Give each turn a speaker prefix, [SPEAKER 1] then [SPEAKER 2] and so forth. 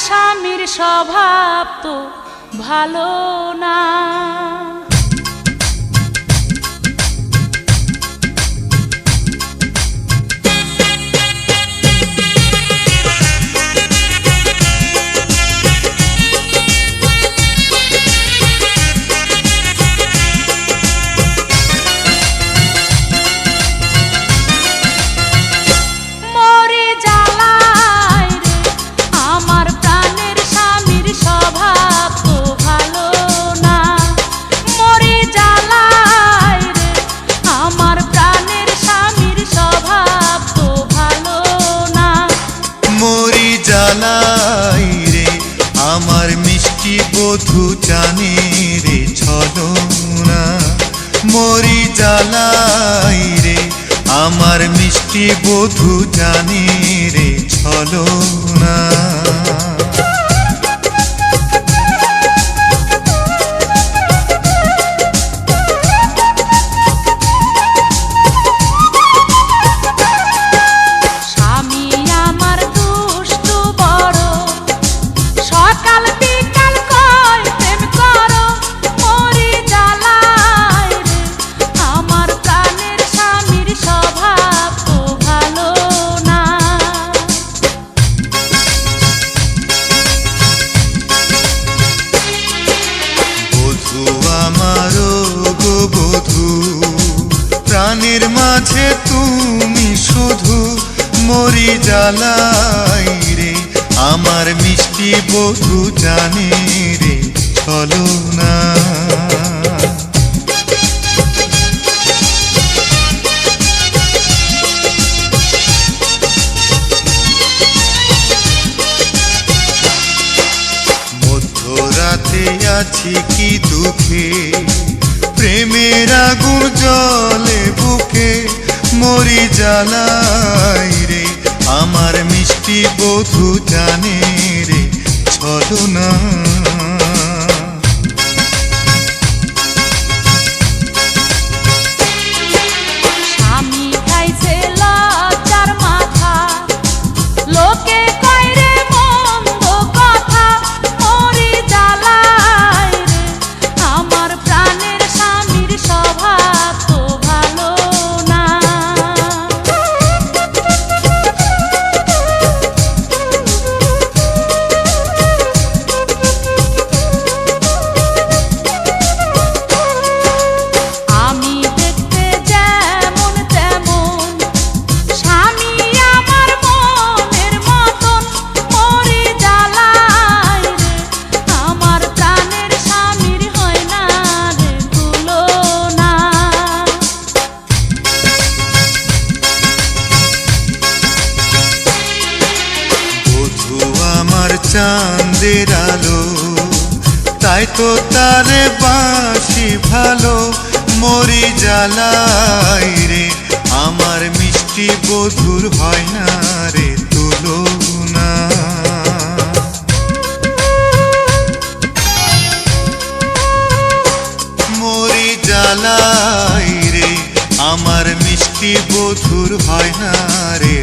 [SPEAKER 1] স্বামীর স্বভাব তো ভালো না।
[SPEAKER 2] জ্বালাই রে আমার মিষ্টি বধূ জানে রে ছলনা, মরি জ্বালাই রে আমার মিষ্টি বধূ জানে রে ছলনা। প্রাণের মাঝে তুমি শুধু, মরি জ্বালাই রে আমার মিষ্টি বধূ জানে রে ছলনা। মধ্যরাতে আছি কি দুঃখে, প্রেমের আগুন জলে বুকে, মরি জ্বালাই রে আমার মিষ্টি বধূ জানে রে ছলনা।
[SPEAKER 1] স্বামী খাইছে লজ্জার মাথা, লোকে কয় রে মন্দ কথা, মরি জ্বালাই রে আমার প্রাণের স্বামীর স্বভাব তো ভালো না। আমি দেখতে যেমন তেমন, স্বামী আমার মনের মতন, মরি জ্বালাই রে আমার প্রাণের স্বামীর হয় না রে তুলনা।
[SPEAKER 2] বধূ আমার চাঁদের আলো, তাই তো তারে বাসি ভালো, মরি জ্বালাই রে আমার মিষ্টি বধূর হয় না রে তুলনা। মরি জ্বালাই রে আমার মিষ্টি বধূর হয় না রে